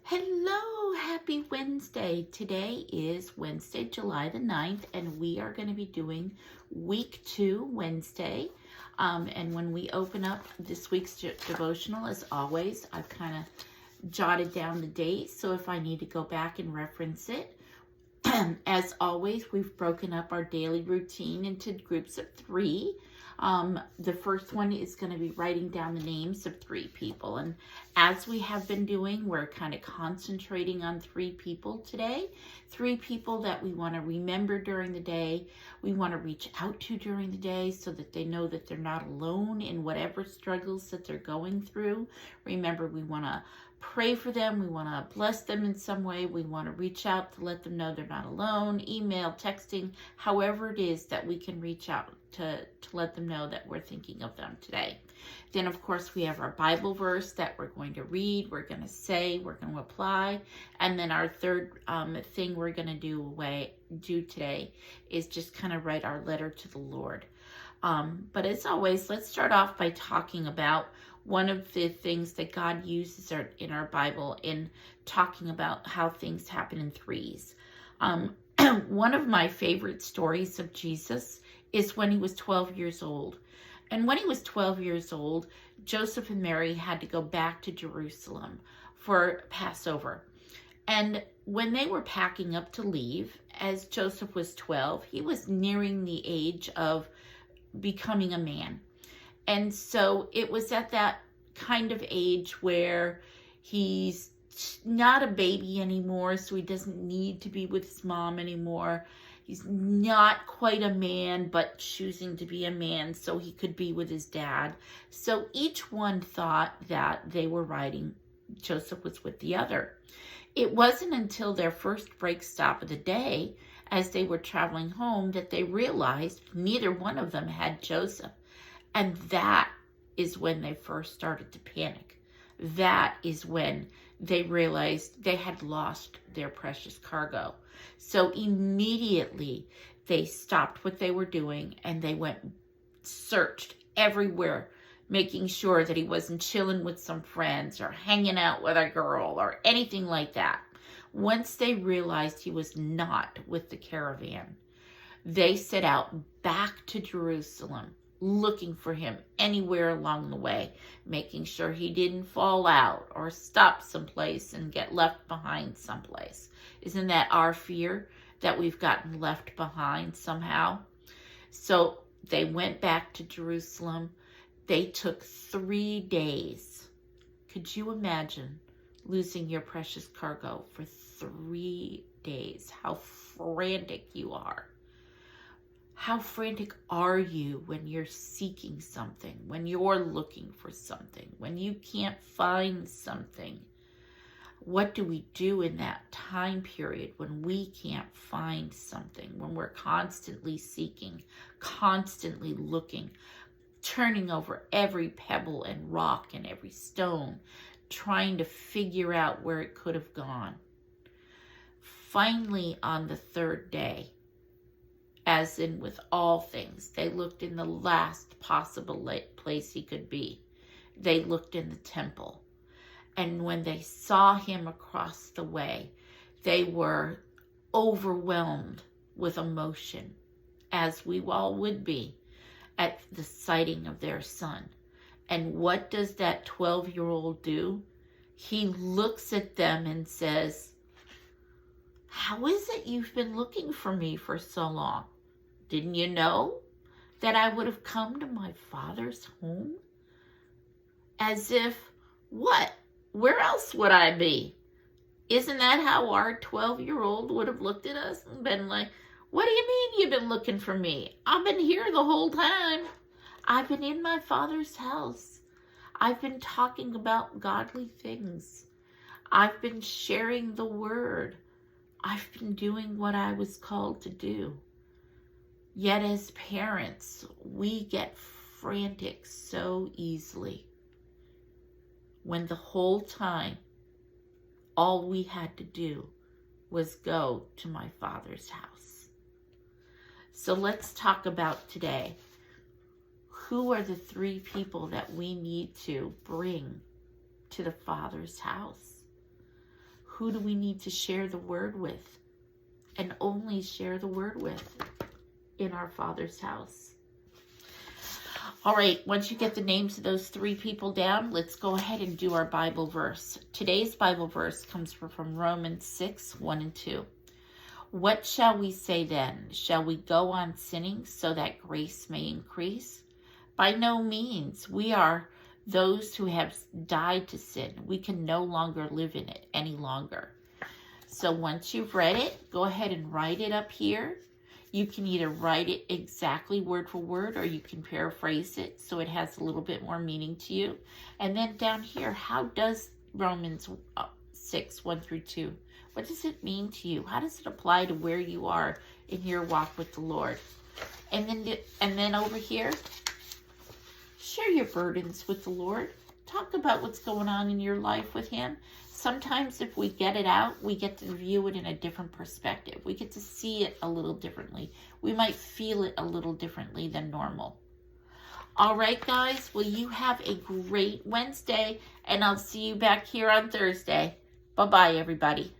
Hello, happy Wednesday. Today is Wednesday, July the 9th, and we are going to be doing week 2 Wednesday. And when we open up this week's devotional, as always, I've kind of jotted down the date, so if I need to go back and reference it. As always, we've broken up our daily routine into groups of 3. The first one is going to be writing down the names of 3 people. And as we have been doing, we're kind of concentrating on 3 people today. 3 people that we want to remember during the day. We want to reach out to during the day so that they know that they're not alone in whatever struggles that they're going through. Remember, we want to pray for them. We want to bless them in some way. We want to reach out to let them know they're not alone. Email, texting, however it is that we can reach out to let them know that we're thinking of them today. Then, of course, we have our Bible verse that we're going to read, we're going to say, we're going to apply. And then our third thing we're going to do today is just kind of write our letter to the Lord. But as always, let's start off by talking about one of the things that God uses in our Bible in talking about how things happen in threes. One of my favorite stories of Jesus is when he was 12 years old. And when he was 12 years old, Joseph and Mary had to go back to Jerusalem for Passover. And when they were packing up to leave, as Joseph was 12, he was nearing the age of becoming a man. And so it was at that kind of age where he's not a baby anymore, so he doesn't need to be with his mom anymore. He's not quite a man, but choosing to be a man so he could be with his dad. So each one thought that they were riding, Joseph was with the other. It wasn't until their first break stop of the day, as they were traveling home, that they realized neither one of them had Joseph. And that is when they first started to panic. That is when they realized they had lost their precious cargo. So immediately they stopped what they were doing and they searched everywhere, making sure that he wasn't chilling with some friends or hanging out with a girl or anything like that. Once they realized he was not with the caravan, they set out back to Jerusalem, looking for him anywhere along the way, making sure he didn't fall out or stop someplace and get left behind someplace. Isn't that our fear, that we've gotten left behind somehow? So they went back to Jerusalem. They took 3 days. Could you imagine losing your precious cargo for 3 days? How frantic you are. How frantic are you when you're seeking something, when you're looking for something, when you can't find something? What do we do in that time period when we can't find something, when we're constantly seeking, constantly looking, turning over every pebble and rock and every stone, trying to figure out where it could have gone? Finally, on the 3rd day, as in with all things, they looked in the last possible place he could be. They looked in the temple. And when they saw him across the way, they were overwhelmed with emotion, as we all would be at the sighting of their son. And what does that 12-year-old do? He looks at them and says, "How is it you've been looking for me for so long? Didn't you know that I would have come to my father's home?" As if, what? Where else would I be? Isn't that how our 12-year-old would have looked at us and been like, "What do you mean you've been looking for me? I've been here the whole time. I've been in my father's house. I've been talking about godly things. I've been sharing the word. I've been doing what I was called to do." Yet as parents, we get frantic so easily when the whole time all we had to do was go to my Father's house. So let's talk about today. Who are the 3 people that we need to bring to the Father's house? Who do we need to share the word with? And only share the word with in our Father's house. All right, once you get the names of those 3 people down, let's go ahead and do our Bible verse. Today's Bible verse comes from Romans 6, 1 and 2. What shall we say then? Shall we go on sinning so that grace may increase? By no means. We are those who have died to sin. We can no longer live in it any longer. So once you've read it, go ahead and write it up here. You can either write it exactly word for word, or you can paraphrase it so it has a little bit more meaning to you. And then down here, how does Romans 6, 1 through 2, what does it mean to you? How does it apply to where you are in your walk with the Lord? And then over here, share your burdens with the Lord. Talk about what's going on in your life with Him. Sometimes if we get it out, we get to view it in a different perspective. We get to see it a little differently. We might feel it a little differently than normal. All right, guys. Well, you have a great Wednesday, and I'll see you back here on Thursday. Bye-bye, everybody.